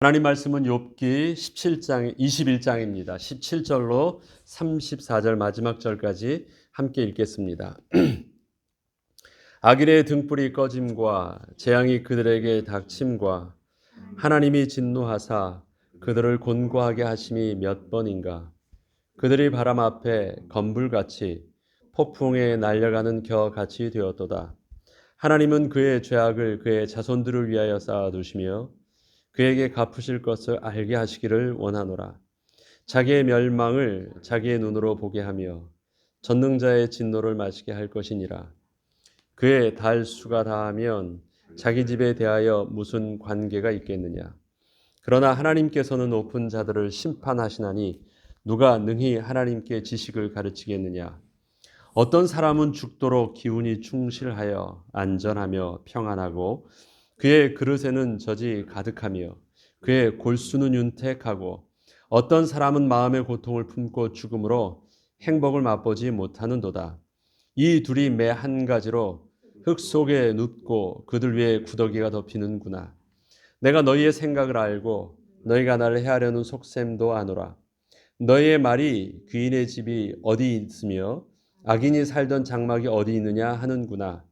하나님 말씀은 욥기 21장입니다. 17절로 34절 마지막 절까지 함께 읽겠습니다. 악인의 등불이 꺼짐과 재앙이 그들에게 닥침과 하나님이 진노하사 그들을 곤고하게 하심이 몇 번인가. 그들이 바람 앞에 검불같이 폭풍에 날려가는 겨같이 되었도다. 하나님은 그의 죄악을 그의 자손들을 위하여 쌓아두시며 그에게 갚으실 것을 알게 하시기를 원하노라. 자기의 멸망을 자기의 눈으로 보게 하며 전능자의 진노를 마시게 할 것이니라. 그의 달수가 다하면 자기 집에 대하여 무슨 관계가 있겠느냐. 그러나 하나님께서는 높은 자들을 심판하시나니 누가 능히 하나님께 지식을 가르치겠느냐. 어떤 사람은 죽도록 기운이 충실하여 안전하며 평안하고 그의 그릇에는 젖이 가득하며 그의 골수는 윤택하고 어떤 사람은 마음의 고통을 품고 죽음으로 행복을 맛보지 못하는도다. 이 둘이 매 한 가지로 흙 속에 눕고 그들 위에 구더기가 덮이는구나. 내가 너희의 생각을 알고 너희가 나를 해하려는 속셈도 아노라. 너희의 말이 귀인의 집이 어디 있으며 악인이 살던 장막이 어디 있느냐 하는구나.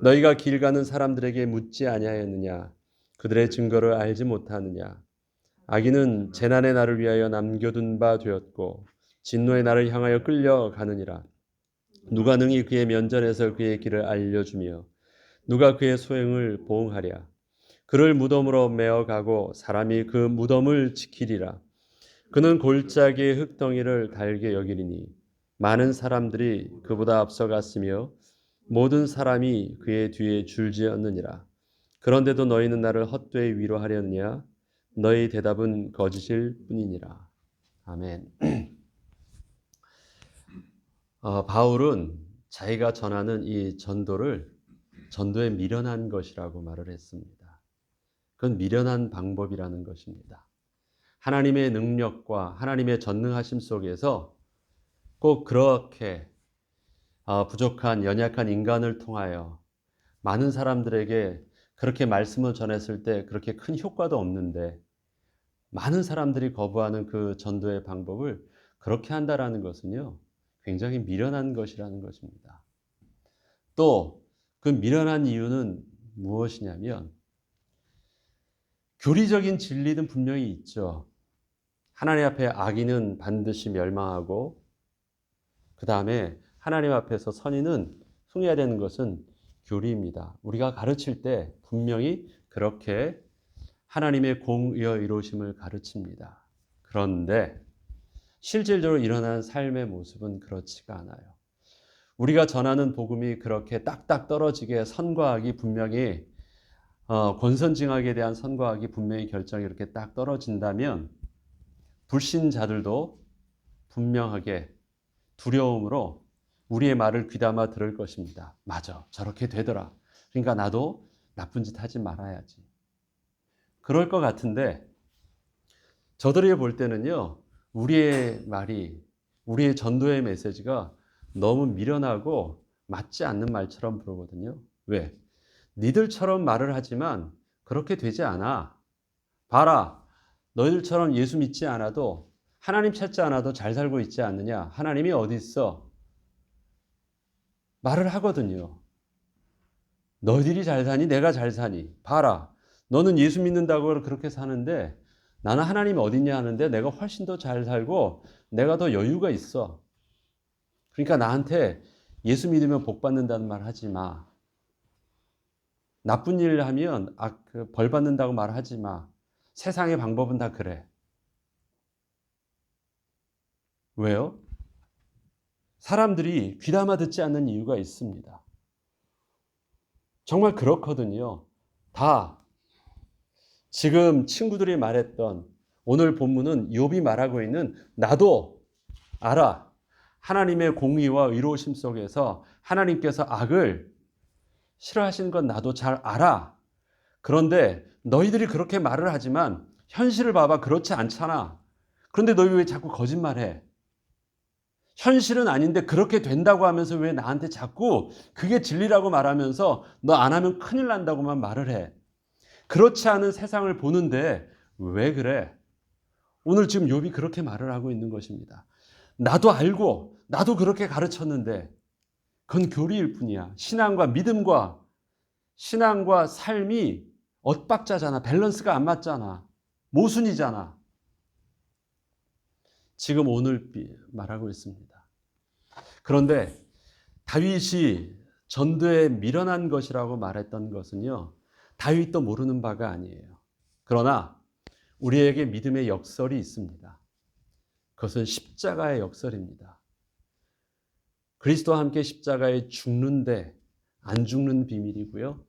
너희가 길 가는 사람들에게 묻지 아니하였느냐. 그들의 증거를 알지 못하느냐. 악인은 재난의 날을 위하여 남겨둔 바 되었고 진노의 날을 향하여 끌려가느니라. 누가 능히 그의 면전에서 그의 길을 알려주며 누가 그의 소행을 보응하랴. 그를 무덤으로 메어가고 사람이 그 무덤을 지키리라. 그는 골짜기의 흙덩이를 달게 여기리니 많은 사람들이 그보다 앞서갔으며 모든 사람이 그의 뒤에 줄지었느니라. 그런데도 너희는 나를 헛되이 위로하려느냐. 너희 대답은 거짓일 뿐이니라. 아멘. 바울은 자기가 전하는 이 전도의 미련한 것이라고 말을 했습니다. 그건 미련한 방법이라는 것입니다. 하나님의 능력과 하나님의 전능하심 속에서 꼭 그렇게 부족한 연약한 인간을 통하여 많은 사람들에게 그렇게 말씀을 전했을 때 그렇게 큰 효과도 없는데 많은 사람들이 거부하는 그 전도의 방법을 그렇게 한다라는 것은요, 굉장히 미련한 것이라는 것입니다. 또 그 미련한 이유는 무엇이냐면 교리적인 진리는 분명히 있죠. 하나님 앞에 악인은 반드시 멸망하고 그 다음에 하나님 앞에서 선인은 숭해야 되는 것은 교리입니다. 우리가 가르칠 때 분명히 그렇게 하나님의 공의와 의로우심을 가르칩니다. 그런데 실질적으로 일어나는 삶의 모습은 그렇지가 않아요. 우리가 전하는 복음이 그렇게 딱딱 떨어지게 선과 악이 분명히 권선징악에 대한 선과 악이 분명히 결정이 이렇게 딱 떨어진다면 불신자들도 분명하게 두려움으로 우리의 말을 귀담아 들을 것입니다. 맞아, 저렇게 되더라. 그러니까 나도 나쁜 짓 하지 말아야지. 그럴 것 같은데 저들이 볼 때는요, 우리의 말이, 우리의 전도의 메시지가 너무 미련하고 맞지 않는 말처럼 부르거든요. 왜? 니들처럼 말을 하지만 그렇게 되지 않아. 봐라, 너희들처럼 예수 믿지 않아도 하나님 찾지 않아도 잘 살고 있지 않느냐. 하나님이 어디 있어? 말을 하거든요. 너희들이 잘 사니 내가 잘 사니. 봐라, 너는 예수 믿는다고 그렇게 사는데 나는 하나님이 어딨냐 하는데 내가 훨씬 더 잘 살고 내가 더 여유가 있어. 그러니까 나한테 예수 믿으면 복 받는다는 말 하지 마. 나쁜 일 하면 벌 받는다고 말하지 마. 세상의 방법은 다 그래. 왜요? 사람들이 귀담아 듣지 않는 이유가 있습니다. 정말 그렇거든요. 다 지금 친구들이 말했던 오늘 본문은 욥이 말하고 있는 나도 알아. 하나님의 공의와 의로우심 속에서 하나님께서 악을 싫어하시는 건 나도 잘 알아. 그런데 너희들이 그렇게 말을 하지만 현실을 봐봐, 그렇지 않잖아. 그런데 너희 왜 자꾸 거짓말해? 현실은 아닌데 그렇게 된다고 하면서 왜 나한테 자꾸 그게 진리라고 말하면서 너 안 하면 큰일 난다고만 말을 해. 그렇지 않은 세상을 보는데 왜 그래? 오늘 지금 욥이 그렇게 말을 하고 있는 것입니다. 나도 알고 나도 그렇게 가르쳤는데 그건 교리일 뿐이야. 신앙과 삶이 엇박자잖아. 밸런스가 안 맞잖아. 모순이잖아. 지금 오늘 말하고 있습니다. 그런데 다윗이 전도에 미련한 것이라고 말했던 것은요, 다윗도 모르는 바가 아니에요. 그러나 우리에게 믿음의 역설이 있습니다. 그것은 십자가의 역설입니다. 그리스도와 함께 십자가에 죽는데 안 죽는 비밀이고요.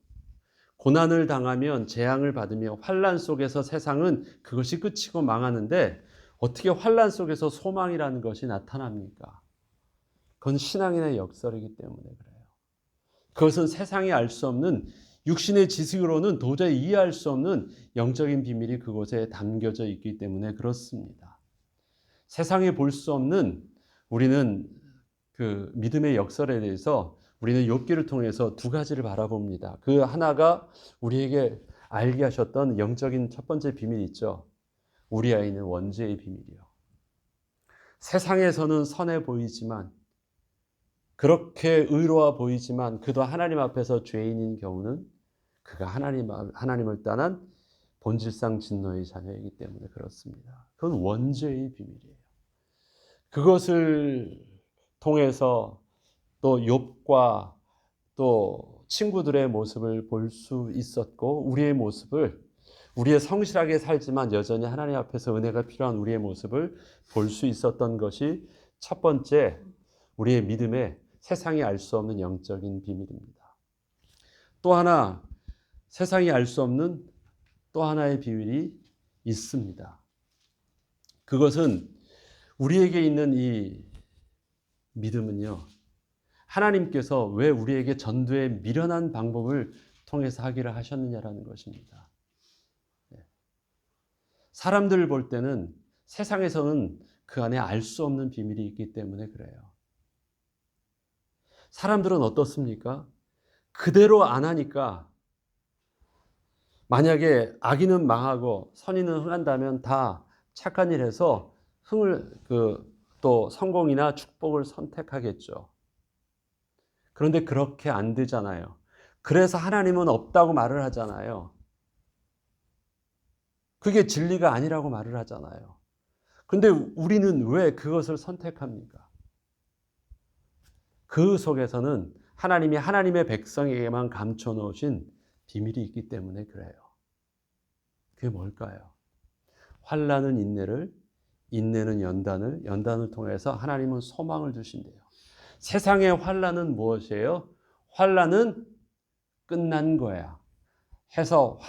고난을 당하면 재앙을 받으며 환난 속에서 세상은 그것이 끝이고 망하는데 어떻게 환난 속에서 소망이라는 것이 나타납니까? 그건 신앙인의 역설이기 때문에 그래요. 그것은 세상이 알 수 없는 육신의 지식으로는 도저히 이해할 수 없는 영적인 비밀이 그곳에 담겨져 있기 때문에 그렇습니다. 세상에 볼 수 없는 우리는 그 믿음의 역설에 대해서 우리는 욥기를 통해서 두 가지를 바라봅니다. 그 하나가 우리에게 알게 하셨던 영적인 첫 번째 비밀이 있죠. 우리 아이는 원죄의 비밀이요. 세상에서는 선해 보이지만 그렇게 의로워 보이지만 그도 하나님 앞에서 죄인인 경우는 그가 하나님을 떠난 본질상 진노의 자녀이기 때문에 그렇습니다. 그건 원죄의 비밀이에요. 그것을 통해서 또 욥과 또 친구들의 모습을 볼 수 있었고 우리의 성실하게 살지만 여전히 하나님 앞에서 은혜가 필요한 우리의 모습을 볼 수 있었던 것이 첫 번째 우리의 믿음의 세상이 알 수 없는 영적인 비밀입니다. 또 하나 세상이 알 수 없는 또 하나의 비밀이 있습니다. 그것은 우리에게 있는 이 믿음은요. 하나님께서 왜 우리에게 전도에 미련한 방법을 통해서 하기를 하셨느냐라는 것입니다. 사람들을 볼 때는 세상에서는 그 안에 알 수 없는 비밀이 있기 때문에 그래요. 사람들은 어떻습니까? 그대로 안 하니까 만약에 악인은 망하고 선인은 흥한다면 다 착한 일 해서 또 성공이나 축복을 선택하겠죠. 그런데 그렇게 안 되잖아요. 그래서 하나님은 없다고 말을 하잖아요. 그게 진리가 아니라고 말을 하잖아요. 그런데 우리는 왜 그것을 선택합니까? 그 속에서는 하나님이 하나님의 백성에게만 감춰 놓으신 비밀이 있기 때문에 그래요. 그게 뭘까요? 환난은 인내를, 인내는 연단을, 연단을 통해서 하나님은 소망을 주신대요. 세상의 환난은 무엇이에요? 환난은 끝난 거야. 해서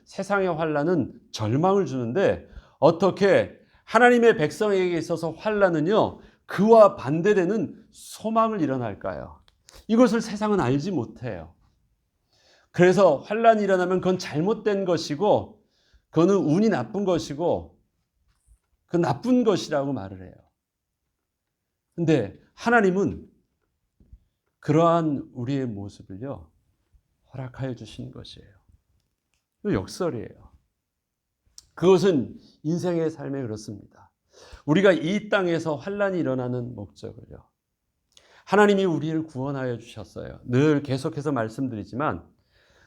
세상의 환난은 절망을 주는데 어떻게 하나님의 백성에게 있어서 환난은요 그와 반대되는 소망을 일어날까요? 이것을 세상은 알지 못해요. 그래서 환난이 일어나면 그건 잘못된 것이고 그거는 운이 나쁜 것이고 그 나쁜 것이라고 말을 해요. 근데 하나님은 그러한 우리의 모습을요 허락하여 주신 것이에요. 이 역설이에요. 그것은 인생의 삶에 그렇습니다. 우리가 이 땅에서 환난이 일어나는 목적을요. 하나님이 우리를 구원하여 주셨어요. 늘 계속해서 말씀드리지만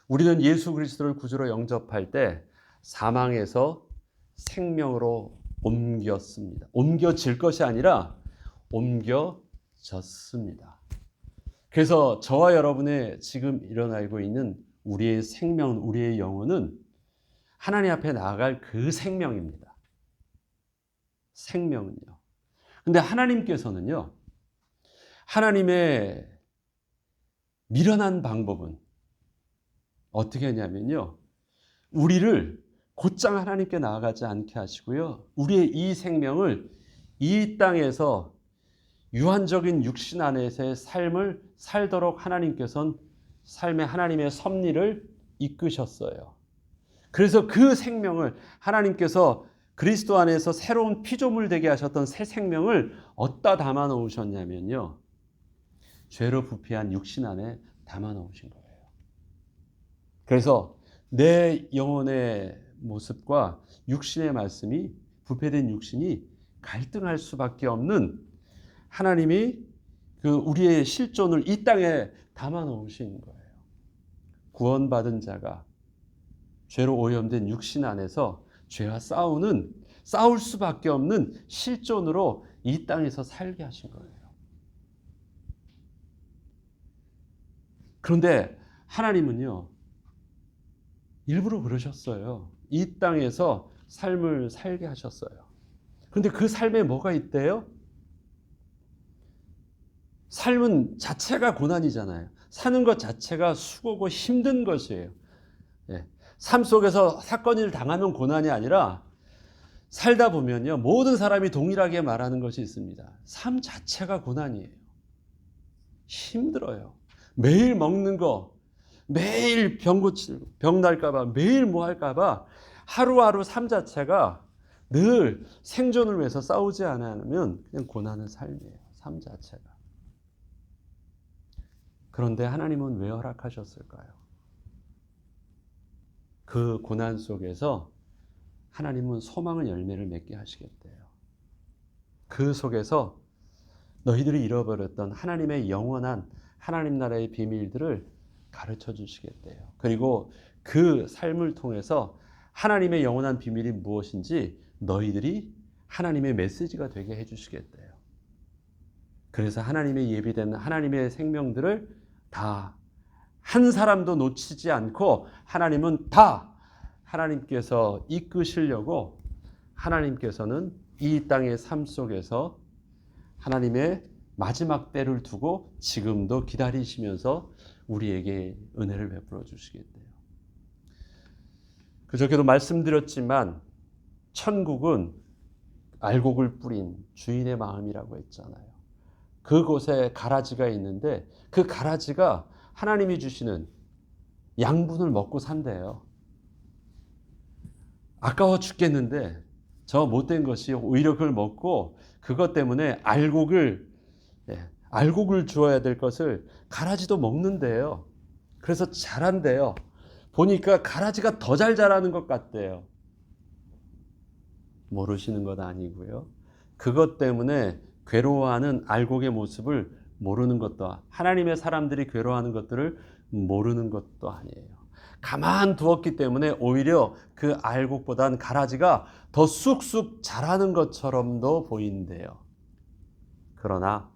우리는 예수 그리스도를 구주로 영접할 때 사망에서 생명으로 옮겼습니다. 옮겨질 것이 아니라 옮겨졌습니다. 그래서 저와 여러분의 지금 일어나고 있는 우리의 생명, 우리의 영혼은 하나님 앞에 나아갈 그 생명입니다. 생명은요. 근데 하나님께서는요, 하나님의 미련한 방법은 어떻게 하냐면요, 우리를 곧장 하나님께 나아가지 않게 하시고요, 우리의 이 생명을 이 땅에서 유한적인 육신 안에서의 삶을 살도록 하나님께서는 삶에 하나님의 섭리를 이끄셨어요. 그래서 그 생명을 하나님께서 그리스도 안에서 새로운 피조물 되게 하셨던 새 생명을 어디다 담아 놓으셨냐면요. 죄로 부패한 육신 안에 담아 놓으신 거예요. 그래서 내 영혼의 모습과 육신의 말씀이, 부패된 육신이 갈등할 수밖에 없는 하나님이 우리의 실존을 이 땅에 담아 놓으신 거예요. 구원받은 자가 죄로 오염된 육신 안에서 죄와 싸울 수밖에 없는 실존으로 이 땅에서 살게 하신 거예요. 그런데 하나님은요, 일부러 그러셨어요. 이 땅에서 삶을 살게 하셨어요. 그런데 그 삶에 뭐가 있대요? 삶은 자체가 고난이잖아요. 사는 것 자체가 수고고 힘든 것이에요. 예. 삶 속에서 사건을 당하면 고난이 아니라 살다 보면요, 모든 사람이 동일하게 말하는 것이 있습니다. 삶 자체가 고난이에요. 힘들어요. 매일 먹는 거, 매일 병 날까봐, 매일 뭐 할까봐 하루하루 삶 자체가 늘 생존을 위해서 싸우지 않으면 그냥 고난의 삶이에요. 삶 자체가. 그런데 하나님은 왜 허락하셨을까요? 그 고난 속에서 하나님은 소망의 열매를 맺게 하시겠대요. 그 속에서 너희들이 잃어버렸던 하나님의 영원한 하나님 나라의 비밀들을 가르쳐 주시겠대요. 그리고 그 삶을 통해서 하나님의 영원한 비밀이 무엇인지 너희들이 하나님의 메시지가 되게 해주시겠대요. 그래서 하나님의 예비된 하나님의 생명들을 다 한 사람도 놓치지 않고 하나님은 다 하나님께서 이끄시려고 하나님께서는 이 땅의 삶 속에서 하나님의 마지막 때를 두고 지금도 기다리시면서 우리에게 은혜를 베풀어 주시겠대요. 그저께도 말씀드렸지만 천국은 알곡을 뿌린 주인의 마음이라고 했잖아요. 그곳에 가라지가 있는데 그 가라지가 하나님이 주시는 양분을 먹고 산대요. 아까워 죽겠는데 저 못된 것이 오히려 그걸 먹고 그것 때문에 알곡을 주어야 될 것을 가라지도 먹는데요. 그래서 자란대요. 보니까 가라지가 더 잘 자라는 것 같대요. 모르시는 것 아니고요. 그것 때문에 괴로워하는 알곡의 모습을 모르는 것도, 하나님의 사람들이 괴로워하는 것들을 모르는 것도 아니에요. 가만 두었기 때문에 오히려 그 알곡보다는 가라지가 더 쑥쑥 자라는 것처럼도 보인대요. 그러나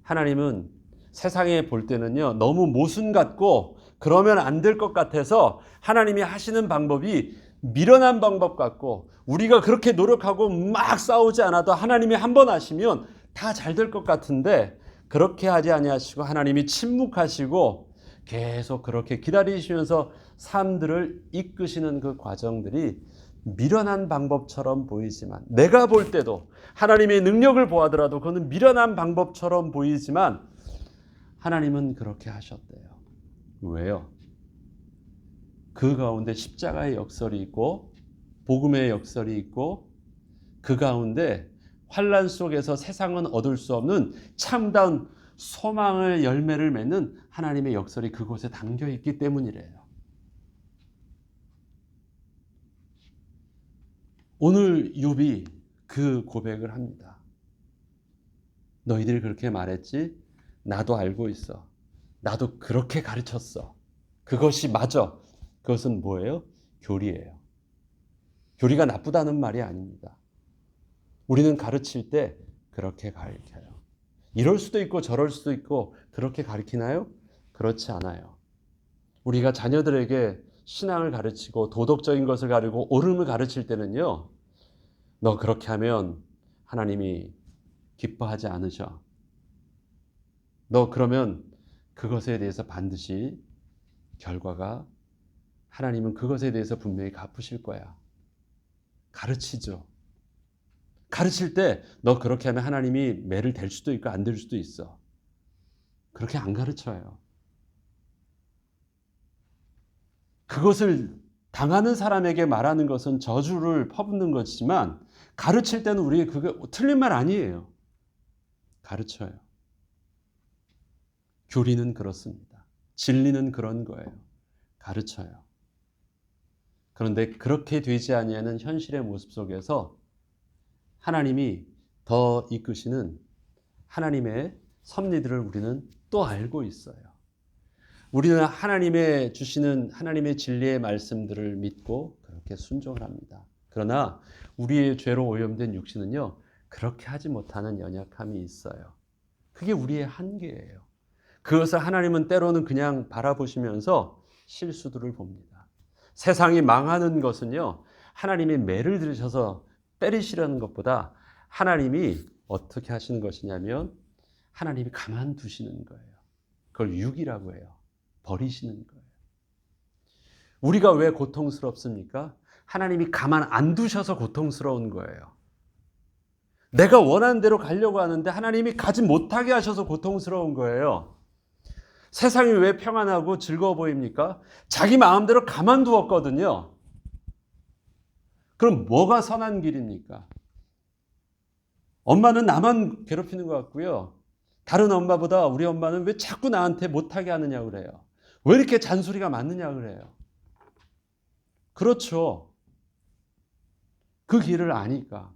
하나님은 세상에 볼 때는요, 너무 모순 같고 그러면 안 될 것 같아서 하나님이 하시는 방법이 미련한 방법 같고 우리가 그렇게 노력하고 막 싸우지 않아도 하나님이 한 번 하시면 다 잘 될 것 같은데 그렇게 하지 아니하시고 하나님이 침묵하시고 계속 그렇게 기다리시면서 삶들을 이끄시는 그 과정들이 미련한 방법처럼 보이지만, 내가 볼 때도 하나님의 능력을 보아더라도 그거는 미련한 방법처럼 보이지만 하나님은 그렇게 하셨대요. 왜요? 그 가운데 십자가의 역설이 있고 복음의 역설이 있고 그 가운데 환난 속에서 세상은 얻을 수 없는 참다운 소망의 열매를 맺는 하나님의 역설이 그곳에 담겨 있기 때문이래요. 오늘 욥이 그 고백을 합니다. 너희들이 그렇게 말했지? 나도 알고 있어. 나도 그렇게 가르쳤어. 그것이 맞아. 그것은 뭐예요? 교리예요. 교리가 나쁘다는 말이 아닙니다. 우리는 가르칠 때 그렇게 가르쳐요. 이럴 수도 있고 저럴 수도 있고 그렇게 가르치나요? 그렇지 않아요. 우리가 자녀들에게 신앙을 가르치고 도덕적인 것을 가르치고 옳음을 가르칠 때는요, 너 그렇게 하면 하나님이 기뻐하지 않으셔. 너 그러면 그것에 대해서 반드시 결과가, 하나님은 그것에 대해서 분명히 갚으실 거야. 가르치죠. 가르칠 때 너 그렇게 하면 하나님이 매를 댈 수도 있고 안 댈 수도 있어. 그렇게 안 가르쳐요. 그것을 당하는 사람에게 말하는 것은 저주를 퍼붓는 것이지만 가르칠 때는 우리가 그게 틀린 말 아니에요. 가르쳐요. 교리는 그렇습니다. 진리는 그런 거예요. 가르쳐요. 그런데 그렇게 되지 아니하는 현실의 모습 속에서 하나님이 더 이끄시는 하나님의 섭리들을 우리는 또 알고 있어요. 우리는 하나님의 주시는 하나님의 진리의 말씀들을 믿고 그렇게 순종을 합니다. 그러나 우리의 죄로 오염된 육신은요, 그렇게 하지 못하는 연약함이 있어요. 그게 우리의 한계예요. 그것을 하나님은 때로는 그냥 바라보시면서 실수들을 봅니다. 세상이 망하는 것은요, 하나님이 매를 들으셔서 때리시려는 것보다 하나님이 어떻게 하시는 것이냐면 하나님이 가만두시는 거예요. 그걸 육이라고 해요. 버리시는 거예요. 우리가 왜 고통스럽습니까? 하나님이 가만 안 두셔서 고통스러운 거예요. 내가 원하는 대로 가려고 하는데 하나님이 가지 못하게 하셔서 고통스러운 거예요. 세상이 왜 평안하고 즐거워 보입니까? 자기 마음대로 가만두었거든요. 그럼 뭐가 선한 길입니까? 엄마는 나만 괴롭히는 것 같고요. 다른 엄마보다 우리 엄마는 왜 자꾸 나한테 못하게 하느냐고 그래요. 왜 이렇게 잔소리가 많느냐고 그래요. 그렇죠. 그 길을 아니까.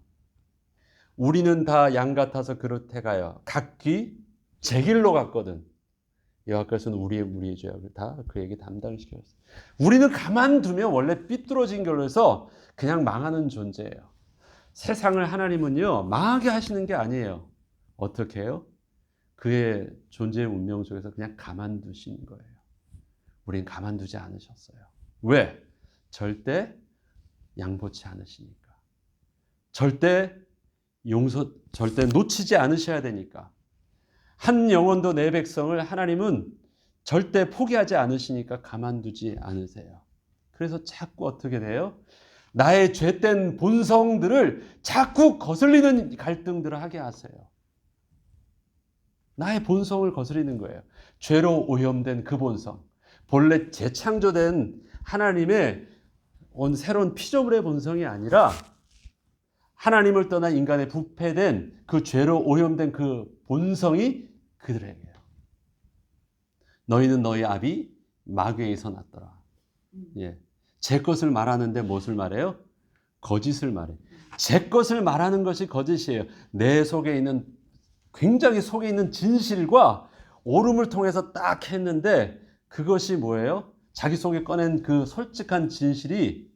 우리는 다 양 같아서 그릇해 가요. 각기 제 길로 갔거든. 여호와께서는 우리의 죄악을 다 그에게 담당시켰어요. 우리는 가만두면 원래 삐뚤어진 걸로 해서 그냥 망하는 존재예요. 세상을 하나님은요, 망하게 하시는 게 아니에요. 어떻게 해요? 그의 존재의 운명 속에서 그냥 가만두시는 거예요. 우린 가만두지 않으셨어요. 왜? 절대 양보치 않으시니까. 절대 놓치지 않으셔야 되니까. 한 영혼도 내 백성을 하나님은 절대 포기하지 않으시니까 가만두지 않으세요. 그래서 자꾸 어떻게 돼요? 나의 죄된 본성들을 자꾸 거슬리는 갈등들을 하게 하세요. 나의 본성을 거스리는 거예요. 죄로 오염된 그 본성. 본래 재창조된 하나님의 새로운 피조물의 본성이 아니라 하나님을 떠난 인간의 부패된 그 죄로 오염된 그 본성이 그들에게요. 너희는 너희 아비 마귀에서 났더라. 예. 제 것을 말하는데 무엇을 말해요? 거짓을 말해요. 제 것을 말하는 것이 거짓이에요. 내 속에 있는 굉장히 속에 있는 진실과 오름을 통해서 딱 했는데 그것이 뭐예요? 자기 속에 꺼낸 그 솔직한 진실이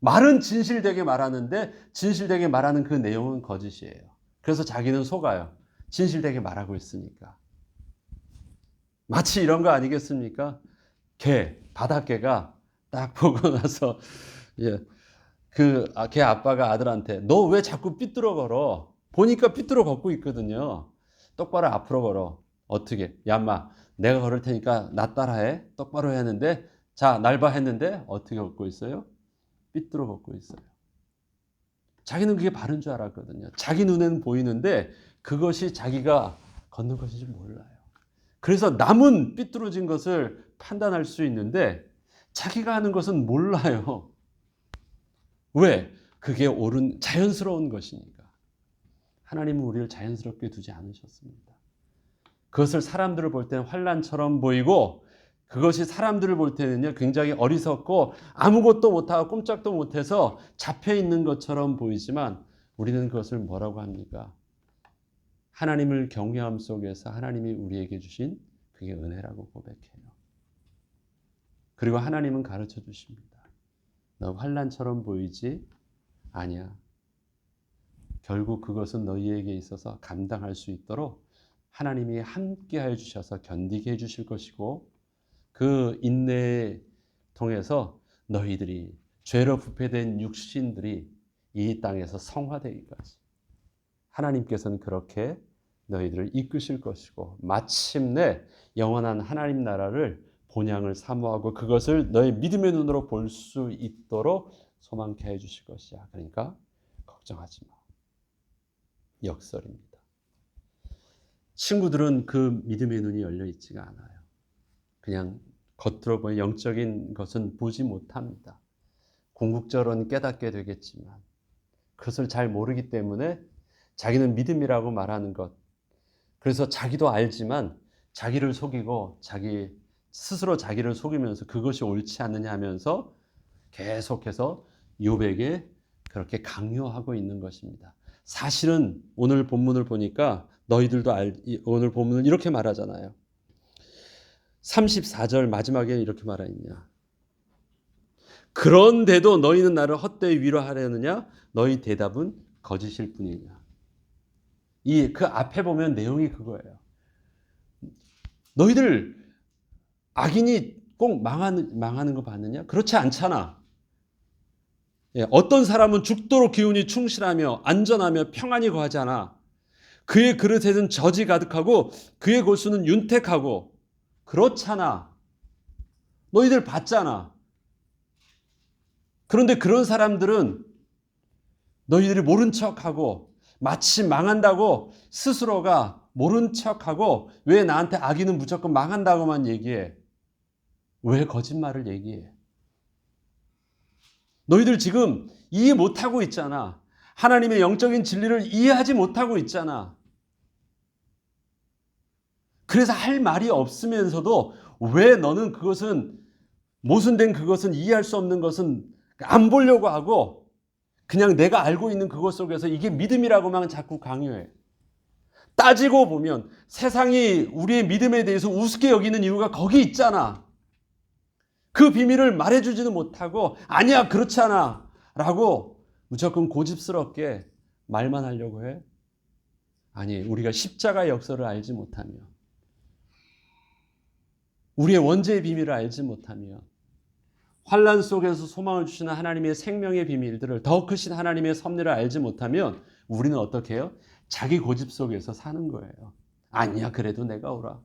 말은 진실되게 말하는데 진실되게 말하는 그 내용은 거짓이에요. 그래서 자기는 속아요. 진실되게 말하고 있으니까. 마치 이런 거 아니겠습니까? 바닷개가 딱 보고 나서 걔 아빠가 아들한테 너 왜 자꾸 삐뚤어 걸어? 보니까 삐뚤어 걷고 있거든요. 똑바로 앞으로 걸어. 어떻게? 야, 인마, 내가 걸을 테니까 나 따라해. 똑바로 해야 하는데, 자, 날 봐 했는데 어떻게 걷고 있어요? 삐뚤어 걷고 있어요. 자기는 그게 바른 줄 알았거든요. 자기 눈에는 보이는데 그것이 자기가 걷는 것인지 몰라요. 그래서 남은 삐뚤어진 것을 판단할 수 있는데 자기가 하는 것은 몰라요. 왜? 그게 옳은 자연스러운 것이니까. 하나님은 우리를 자연스럽게 두지 않으셨습니다. 그것을 사람들을 볼 때는 환난처럼 보이고 그것이 사람들을 볼 때는요 굉장히 어리석고 아무것도 못하고 꼼짝도 못해서 잡혀있는 것처럼 보이지만 우리는 그것을 뭐라고 합니까? 하나님을 경외함 속에서 하나님이 우리에게 주신 그게 은혜라고 고백해요. 그리고 하나님은 가르쳐 주십니다. 너 환난처럼 보이지? 아니야. 결국 그것은 너희에게 있어서 감당할 수 있도록 하나님이 함께하여 주셔서 견디게 해주실 것이고 그 인내에 통해서 너희들이 죄로 부패된 육신들이 이 땅에서 성화되기까지 하나님께서는 그렇게 너희들을 이끄실 것이고 마침내 영원한 하나님 나라를 본향을 사모하고 그것을 너희 믿음의 눈으로 볼 수 있도록 소망케 해주실 것이야. 그러니까 걱정하지 마. 역설입니다. 친구들은 그 믿음의 눈이 열려 있지가 않아요. 그냥 겉으로 보이는 영적인 것은 보지 못합니다. 궁극적으로는 깨닫게 되겠지만 그것을 잘 모르기 때문에 자기는 믿음이라고 말하는 것. 그래서 자기도 알지만 자기를 속이고 자기 스스로 자기를 속이면서 그것이 옳지 않느냐 하면서 계속해서 욥에게 그렇게 강요하고 있는 것입니다. 사실은 오늘 본문을 보니까 너희들도 오늘 본문을 이렇게 말하잖아요. 34절 마지막에 이렇게 말하느냐. 그런데도 너희는 나를 헛되이 위로하려느냐? 너희 대답은 거짓일 뿐이냐. 그 앞에 보면 내용이 그거예요. 너희들 악인이 꼭 망하는 거 봤느냐? 그렇지 않잖아. 어떤 사람은 죽도록 기운이 충실하며 안전하며 평안히 거하잖아. 그의 그릇에는 젖이 가득하고 그의 골수는 윤택하고 그렇잖아. 너희들 봤잖아. 그런데 그런 사람들은 너희들이 모른 척하고 마치 망한다고 스스로가 모른 척하고 왜 나한테 악인은 무조건 망한다고만 얘기해? 왜 거짓말을 얘기해? 너희들 지금 이해 못하고 있잖아. 하나님의 영적인 진리를 이해하지 못하고 있잖아. 그래서 할 말이 없으면서도 왜 너는 그것은 모순된 그것은 이해할 수 없는 것은 안 보려고 하고 그냥 내가 알고 있는 그것 속에서 이게 믿음이라고만 자꾸 강요해. 따지고 보면 세상이 우리의 믿음에 대해서 우습게 여기는 이유가 거기 있잖아. 그 비밀을 말해주지는 못하고 아니야 그렇잖아 라고 무조건 고집스럽게 말만 하려고 해. 아니 우리가 십자가의 역사를 알지 못하며 우리의 원죄의 비밀을 알지 못하며 환난 속에서 소망을 주시는 하나님의 생명의 비밀들을 더 크신 하나님의 섭리를 알지 못하면 우리는 어떻게 해요? 자기 고집 속에서 사는 거예요. 아니야 그래도 내가 오라.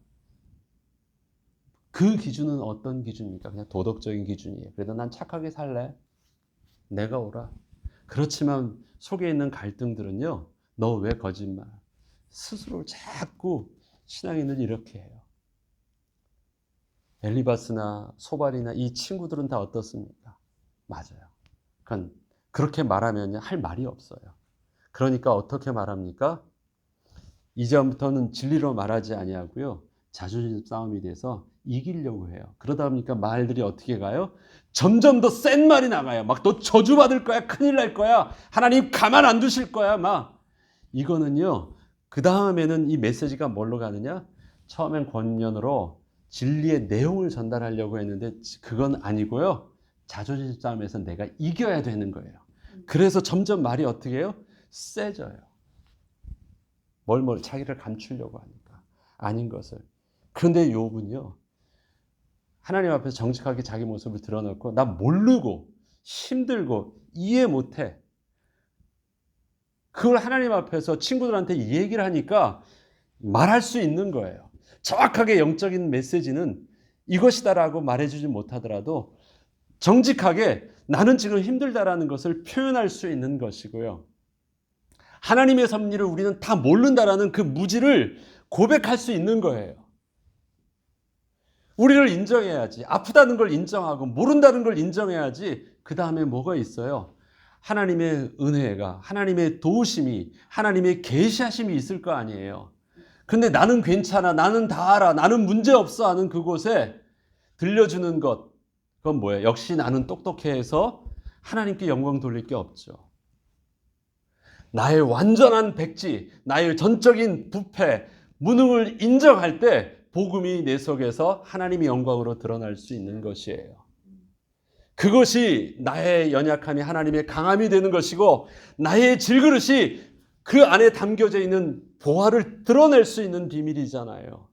그 기준은 어떤 기준입니까? 그냥 도덕적인 기준이에요. 그래도 난 착하게 살래. 내가 오라. 그렇지만 속에 있는 갈등들은요. 너 왜 거짓말? 스스로 자꾸 신앙인을 이렇게 해요. 엘리바스나 소발이나 이 친구들은 다 어떻습니까? 맞아요. 그러니까 그렇게 말하면 할 말이 없어요. 그러니까 어떻게 말합니까? 이제부터는 진리로 말하지 아니하고요. 자존심 싸움이 돼서 이기려고 해요. 그러다 보니까 말들이 어떻게 가요? 점점 더 센 말이 나가요. 막 너 저주받을 거야. 큰일 날 거야. 하나님 가만 안 두실 거야. 막 이거는요. 그 다음에는 이 메시지가 뭘로 가느냐? 처음엔 권면으로 진리의 내용을 전달하려고 했는데 그건 아니고요. 자존심 싸움에서 내가 이겨야 되는 거예요. 그래서 점점 말이 어떻게 해요? 세져요. 뭘 자기를 감추려고 하니까 아닌 것을. 그런데 욥은요. 하나님 앞에서 정직하게 자기 모습을 드러놓고 나 모르고 힘들고 이해 못해. 그걸 하나님 앞에서 친구들한테 얘기를 하니까 말할 수 있는 거예요. 정확하게 영적인 메시지는 이것이다라고 말해주지 못하더라도 정직하게 나는 지금 힘들다라는 것을 표현할 수 있는 것이고요. 하나님의 섭리를 우리는 다 모른다라는 그 무지를 고백할 수 있는 거예요. 우리를 인정해야지. 아프다는 걸 인정하고 모른다는 걸 인정해야지. 그 다음에 뭐가 있어요? 하나님의 은혜가, 하나님의 도우심이, 하나님의 계시하심이 있을 거 아니에요. 근데 나는 괜찮아, 나는 다 알아, 나는 문제없어 하는 그곳에 들려주는 것, 그건 뭐예요? 역시 나는 똑똑해서 하나님께 영광 돌릴 게 없죠. 나의 완전한 백지, 나의 전적인 부패, 무능을 인정할 때 복음이 내 속에서 하나님의 영광으로 드러날 수 있는 것이에요. 그것이 나의 연약함이 하나님의 강함이 되는 것이고 나의 질그릇이 그 안에 담겨져 있는 보화를 드러낼 수 있는 비밀이잖아요.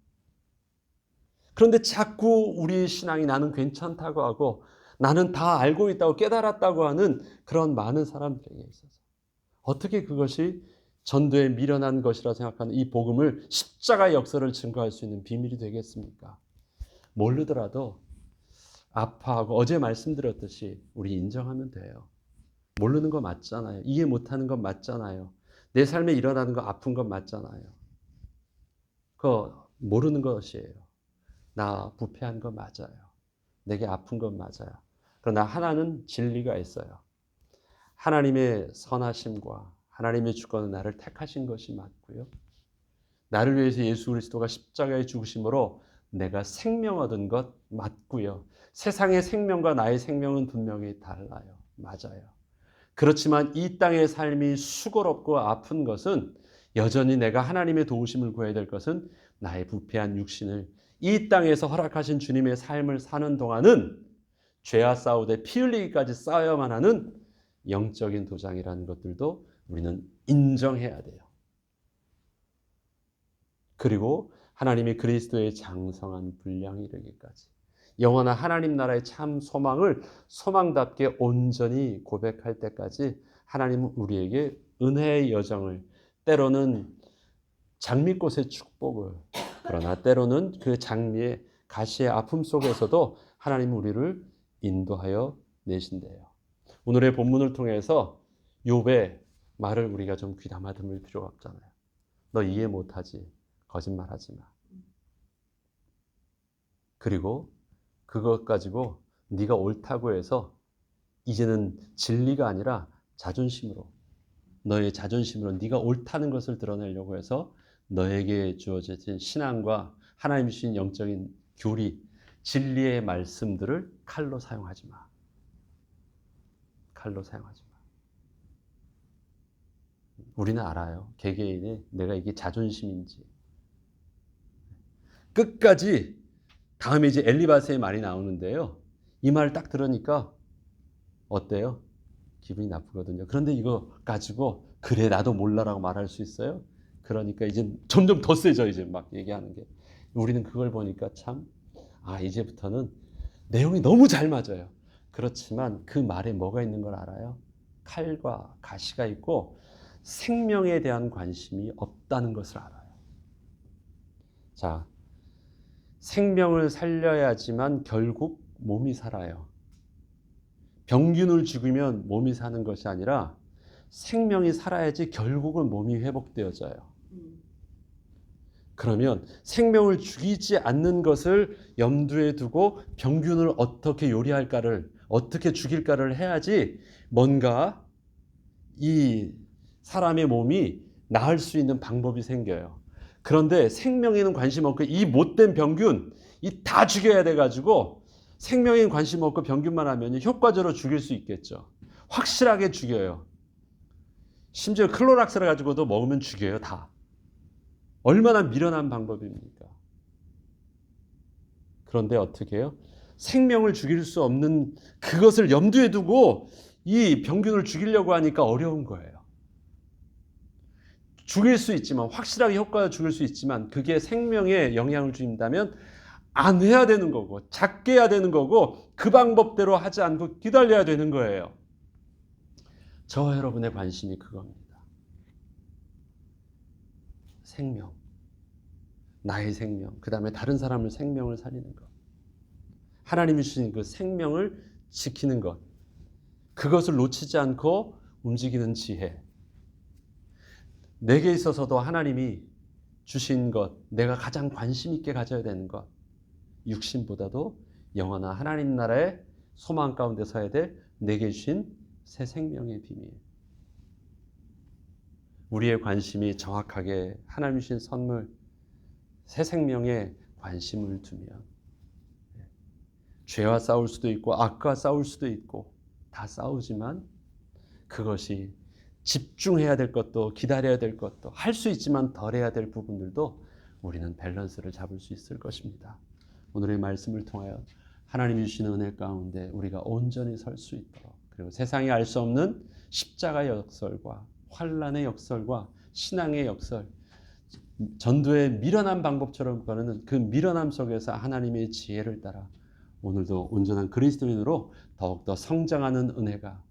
그런데 자꾸 우리 신앙이 나는 괜찮다고 하고 나는 다 알고 있다고 깨달았다고 하는 그런 많은 사람들에게 있어서 어떻게 그것이 전도에 미련한 것이라 생각하는 이 복음을 십자가의 역사를 증거할 수 있는 비밀이 되겠습니까? 모르더라도 아파하고 어제 말씀드렸듯이 우리 인정하면 돼요. 모르는 거 맞잖아요. 이해 못하는 건 맞잖아요. 내 삶에 일어나는 거 아픈 건 맞잖아요. 그거 모르는 것이에요. 나 부패한 건 맞아요. 내게 아픈 건 맞아요. 그러나 하나는 진리가 있어요. 하나님의 선하심과 하나님의 주권은 나를 택하신 것이 맞고요. 나를 위해서 예수 그리스도가 십자가에 죽으심으로 내가 생명 얻은 것 맞고요. 세상의 생명과 나의 생명은 분명히 달라요. 맞아요. 그렇지만 이 땅의 삶이 수고롭고 아픈 것은 여전히 내가 하나님의 도우심을 구해야 될 것은 나의 부패한 육신을 이 땅에서 허락하신 주님의 삶을 사는 동안은 죄와 싸우되 피 흘리기까지 싸워야만 하는 영적인 도장이라는 것들도 우리는 인정해야 돼요. 그리고 하나님이 그리스도의 장성한 분량에 이르기까지 영원한 하나님 나라의 참 소망을 소망답게 온전히 고백할 때까지 하나님은 우리에게 은혜의 여정을, 때로는 장미꽃의 축복을, 그러나 때로는 그 장미의 가시의 아픔 속에서도 하나님은 우리를 인도하여 내신대요. 오늘의 본문을 통해서 욥의 말을 우리가 좀 귀담아 들을 필요가 없잖아요. 너 이해 못하지. 거짓말하지 마. 그리고 그것 가지고 네가 옳다고 해서 이제는 진리가 아니라 자존심으로, 너의 자존심으로 네가 옳다는 것을 드러내려고 해서 너에게 주어진 신앙과 하나님이 주신 영적인 교리, 진리의 말씀들을 칼로 사용하지 마. 칼로 사용하지 마. 우리는 알아요. 개개인이 내가 이게 자존심인지. 끝까지 다음에 이제 엘리바스의 말이 나오는데요. 이 말을 딱 들으니까 어때요? 기분이 나쁘거든요. 그런데 이거 가지고 그래 나도 몰라라고 말할 수 있어요? 그러니까 이제 점점 더 세져 이제 막 얘기하는 게. 우리는 그걸 보니까 참 이제부터는 내용이 너무 잘 맞아요. 그렇지만 그 말에 뭐가 있는 걸 알아요? 칼과 가시가 있고 생명에 대한 관심이 없다는 것을 알아요. 자, 생명을 살려야지만 결국 몸이 살아요. 병균을 죽이면 몸이 사는 것이 아니라 생명이 살아야지 결국은 몸이 회복되어져요. 그러면 생명을 죽이지 않는 것을 염두에 두고 병균을 어떻게 요리할까를, 어떻게 죽일까를 해야지 뭔가 이 사람의 몸이 나을 수 있는 방법이 생겨요. 그런데 생명에는 관심 없고 이 못된 병균 다 죽여야 돼가지고 생명에는 관심 없고 병균만 하면 효과적으로 죽일 수 있겠죠. 확실하게 죽여요. 심지어 클로락스를 가지고도 먹으면 죽여요. 다. 얼마나 미련한 방법입니까? 그런데 어떻게 해요? 생명을 죽일 수 없는 그것을 염두에 두고 이 병균을 죽이려고 하니까 어려운 거예요. 죽일 수 있지만, 확실하게 효과를 죽일 수 있지만 그게 생명에 영향을 준다면 안 해야 되는 거고 작게 해야 되는 거고 그 방법대로 하지 않고 기다려야 되는 거예요. 저와 여러분의 관심이 그겁니다. 생명, 나의 생명, 그 다음에 다른 사람의 생명을 살리는 것, 하나님이 주신 그 생명을 지키는 것, 그것을 놓치지 않고 움직이는 지혜, 내게 있어서도 하나님이 주신 것, 내가 가장 관심 있게 가져야 되는 것, 육신보다도 영원한 하나님 나라의 소망 가운데 서야 될 내게 주신 새 생명의 비밀. 우리의 관심이 정확하게 하나님이 주신 선물, 새 생명에 관심을 두면 죄와 싸울 수도 있고 악과 싸울 수도 있고 다 싸우지만 그것이 집중해야 될 것도 기다려야 될 것도 할 수 있지만 덜 해야 될 부분들도 우리는 밸런스를 잡을 수 있을 것입니다. 오늘의 말씀을 통하여 하나님이 주시는 은혜 가운데 우리가 온전히 설 수 있도록, 그리고 세상이 알 수 없는 십자가의 역설과 환난의 역설과 신앙의 역설, 전도의 미련한 방법처럼 거는 그 미련함 속에서 하나님의 지혜를 따라 오늘도 온전한 그리스도인으로 더욱더 성장하는 은혜가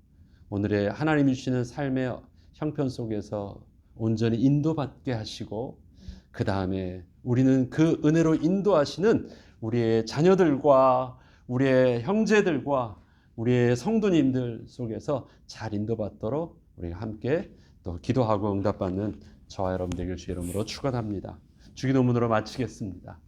오늘의 하나님이 주시는 삶의 형편 속에서 온전히 인도받게 하시고, 그 다음에 우리는 그 은혜로 인도하시는 우리의 자녀들과 우리의 형제들과 우리의 성도님들 속에서 잘 인도받도록 우리가 함께 또 기도하고 응답받는 저와 여러분 되길 주의 이름으로 축원합니다. 주기도문으로 마치겠습니다.